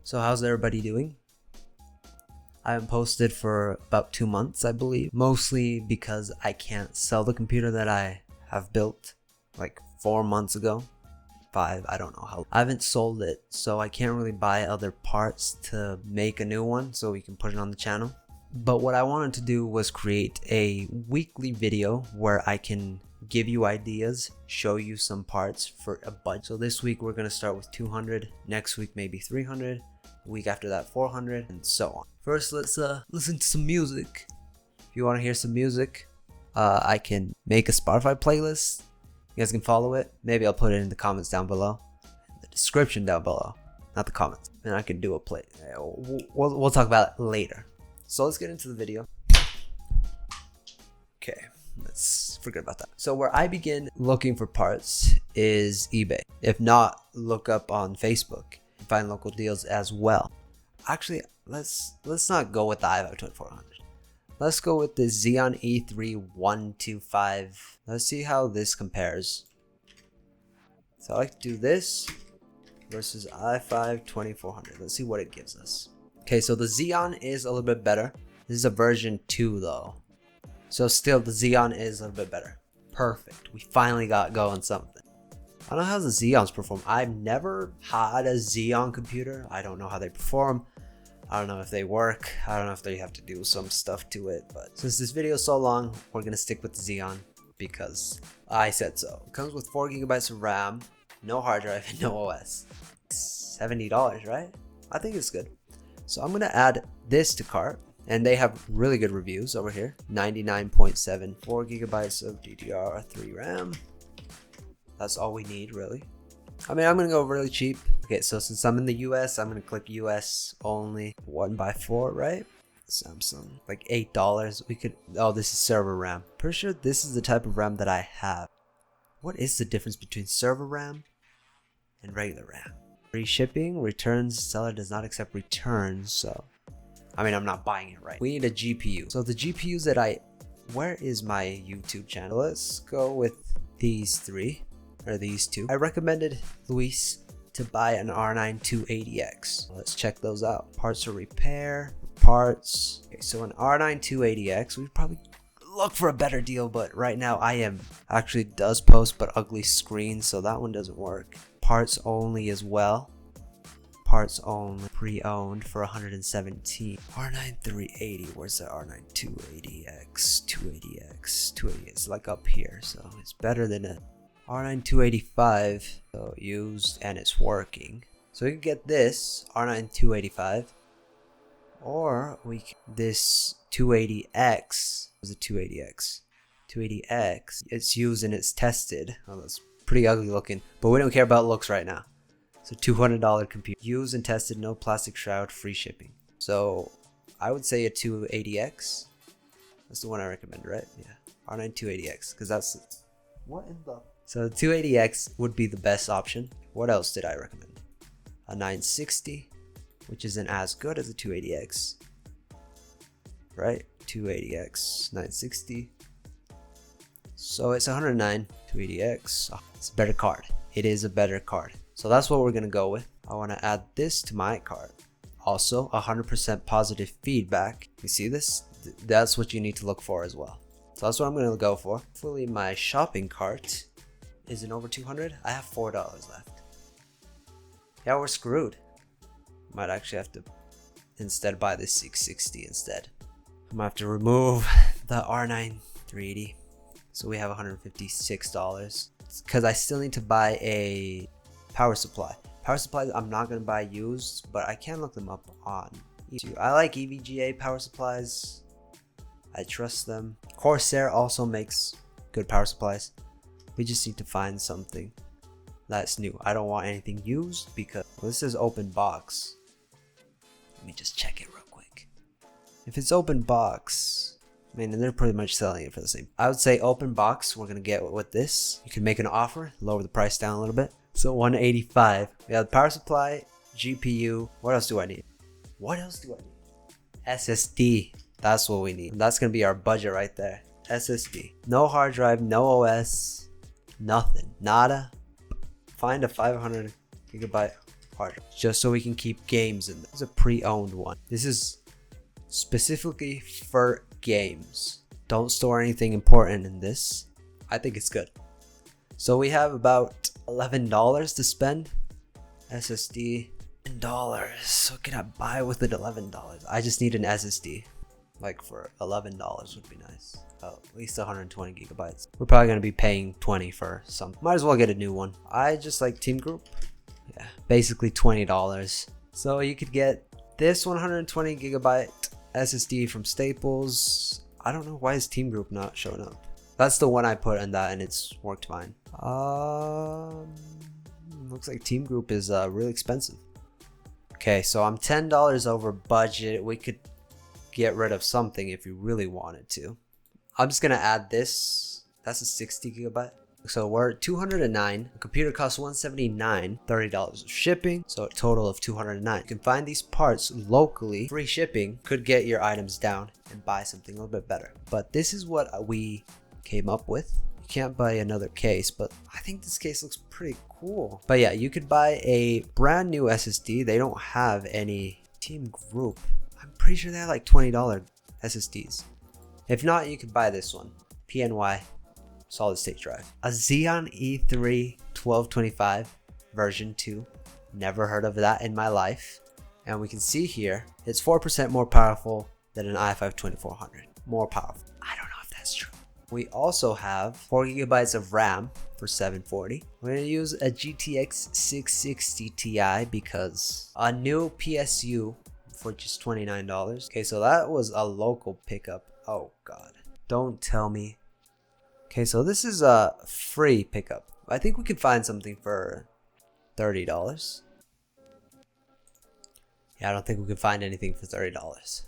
So how's everybody doing? I haven't posted for about 2 months, I believe. Mostly because I can't sell the computer that I have built like 4 months ago. 5, I don't know how. I haven't sold it, so I can't really buy other parts to make a new one so we can put it on the channel. But what I wanted to do was create a weekly video where I can give you ideas, show you some parts for a budget. So this week we're going to start with 200, next week maybe 300, the week after that 400, and so on. First, let's listen to some music. If you want to hear some music, I can make a Spotify playlist. You guys can follow it. Maybe I'll put it in the comments down below, in the description down below, not the comments. And I can do a play. We'll talk about it later. So let's get into the video. Okay, let's forget about that. So where I begin looking for parts is eBay. If not, look up on Facebook and find local deals as well. Actually, let's not go with the i5 2400. Let's go with the Xeon E3 125. Let's see how this compares. So I like to do this versus i5 2400. Let's see what it gives us. Okay, so the Xeon is a little bit better. This is a version 2 though. So still the Xeon is a little bit better. Perfect. We finally got going something. I don't know how the Xeons perform. I've never had a Xeon computer. I don't know how they perform. I don't know if they work. I don't know if they have to do some stuff to it. But since this video is so long, we're going to stick with the Xeon because I said so. It comes with 4 gigabytes of RAM, no hard drive, and no OS. $70, right? I think it's good. So I'm going to add this to cart. And they have really good reviews over here. 99.7, 4 gigabytes of DDR3 RAM. That's all we need, really. I mean, I'm going to go really cheap. Okay, so since I'm in the US, I'm going to click US only. 1x4, right? Samsung. Like $8. We could... Oh, this is server RAM. Pretty sure this is the type of RAM that I have. What is the difference between server RAM and regular RAM? Free shipping, returns, seller does not accept returns, so... I mean, I'm not buying it, right? We need a GPU. So the GPUs that where is my YouTube channel? Let's go with these 3, or these 2. I recommended Luis to buy an R9 280X. Let's check those out. Parts or repair, parts. Okay, so an R9 280X, we'd probably look for a better deal, but right now actually does post, but ugly screen, so that one doesn't work. Parts only as well. Parts only, pre-owned for 117. R9 380, where's the R9 280X? 280X, it's like up here, so it's better than a R9 285. So used and it's working. So we can get this R9 285, or this 280X. What's a 280X? 280X. It's used and it's tested. Oh, that's pretty ugly looking, but we don't care about looks right now. So $200 computer. Used and tested, no plastic shroud, free shipping. So I would say a 280X. That's the one I recommend, right? Yeah. R9 280X. Because that's... What in the... So the 280X would be the best option. What else did I recommend? A 960, which isn't as good as a 280X. Right? 280X, 960. So it's 109, 280X. Oh, it's a better card. It is a better card. So that's what we're going to go with. I want to add this to my cart. Also, 100% positive feedback. You see this? That's what you need to look for as well. So that's what I'm going to go for. Hopefully my shopping cart isn't over 200. I have $4 left. Yeah, we're screwed. Might actually have to instead buy this 660 instead. I'm going to have to remove the R9 380. So we have $156. Because I still need to buy a power supply. Power supplies I'm not going to buy used, but I can look them up on YouTube. I like EVGA power supplies. I trust them. Corsair also makes good power supplies. We just need to find something that's new. I don't want anything used because this is open box. Let me just check it real quick. If it's open box, I mean, they're pretty much selling it for the same. I would say open box, we're going to get with this. You can make an offer, lower the price down a little bit. So 185. We have the power supply, GPU. What else do I need? SSD. That's what we need. That's going to be our budget right there. SSD. No hard drive, no OS, nothing. Nada. Find a 500 gigabyte hard drive, just so we can keep games in there. It's a pre-owned one. This is specifically for games. Don't store anything important in this. I think it's good. So we have about $11 to spend. SSD $11. What can I buy with it? $11. I just need an SSD. Like for $11 would be nice. At least 120 gigabytes. We're probably gonna be paying 20 for some. Might as well get a new one. I just like Team Group. Yeah, basically $20. So you could get this 120 gigabyte SSD from Staples. I don't know why is Team Group not showing up. That's the one I put in that and it's worked fine. Looks like Team Group is really expensive. Okay, so I'm $10 over budget. We could get rid of something if you really wanted to. I'm just gonna add this. That's a 60 gigabyte. So we're at 209. The computer costs $179, $30 of shipping, so a total of $209. You can find these parts locally. Free shipping could get your items down and buy something a little bit better. But this is what we came up with. You can't buy another case, but I think this case looks pretty cool. But yeah, you could buy a brand new SSD. They don't have any Team Group. I'm pretty sure they have like $20 SSDs. If not, you could buy this one, PNY solid state drive. A Xeon E3 1225 version 2. Never heard of that in my life. And we can see here, it's 4% more powerful than an i5 2400. More powerful. I don't know if that's true. We also have 4 gigabytes of RAM for $740. We're gonna use a GTX 660 Ti because a new PSU for just $29. Okay, so that was a local pickup. Oh God, don't tell me. Okay, so this is a free pickup. I think we could find something for $30. Yeah, I don't think we could find anything for $30.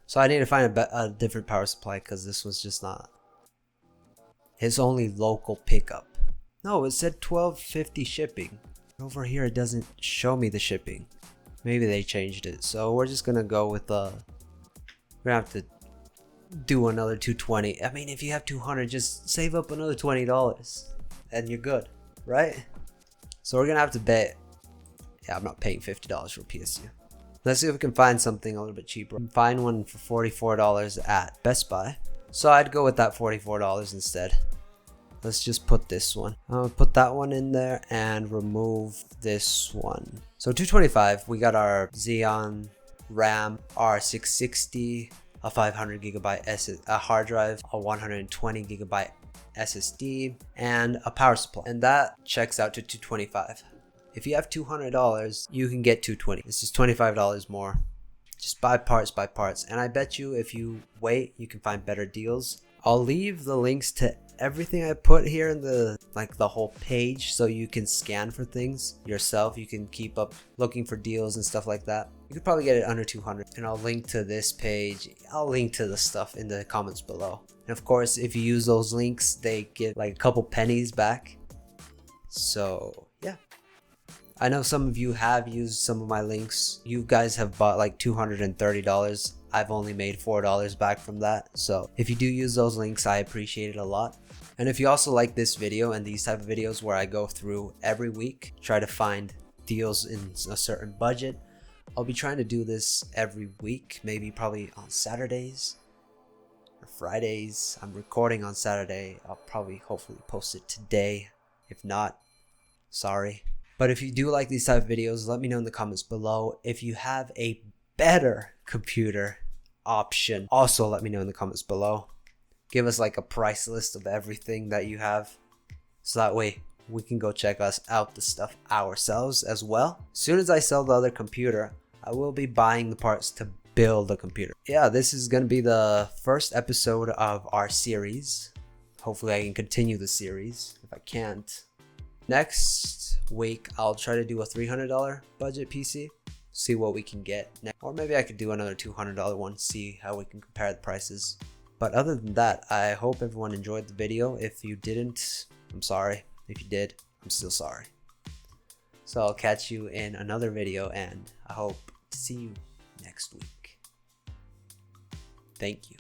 So I need to find a different power supply because this was just not. It's only local pickup. No, it said $12.50 shipping. Over here, it doesn't show me the shipping. Maybe they changed it. So we're just gonna go with we're gonna have to do another $220. I mean, if you have 200, just save up another $20 and you're good, right? So we're gonna have to bet. Yeah, I'm not paying $50 for PSU. Let's see if we can find something a little bit cheaper. Find one for $44 at Best Buy. So I'd go with that $44 instead. Let's just put this one. I'll put that one in there and remove this one. So $225, we got our Xeon RAM, our 660, a 500 gigabyte a hard drive, a 120 gigabyte SSD, and a power supply. And that checks out to $225. If you have $200, you can get $220. This is $25 more. Just buy parts, and I bet you if you wait, you can find better deals. I'll leave the links to everything I put here in the whole page so you can scan for things yourself. You can keep up looking for deals and stuff like that. You could probably get it under 200. And I'll link to this page. I'll link to the stuff in the comments below. And of course, if you use those links, they get like a couple pennies back. So yeah. I know some of you have used some of my links. You guys have bought like $230. I've only made $4 back from that. So if you do use those links, I appreciate it a lot. And if you also like this video and these type of videos where I go through every week, try to find deals in a certain budget, I'll be trying to do this every week, maybe probably on Saturdays or Fridays. I'm recording on Saturday. I'll probably hopefully post it today. If not, sorry. But if you do like these type of videos, let me know in the comments below. If you have a better computer option, also let me know in the comments below. Give us like a price list of everything that you have, so that way we can go check out the stuff ourselves as well. As soon as I sell the other computer, I will be buying the parts to build the computer. Yeah, this is going to be the first episode of our series. Hopefully I can continue the series. If I can't, next week I'll try to do a $300 budget PC, see what we can get next. Or maybe I could do another $200 one, see how we can compare the prices. But other than that, I hope everyone enjoyed the video. If you didn't, I'm sorry. If you did, I'm still sorry. So I'll catch you in another video, and I hope to see you next week. Thank you.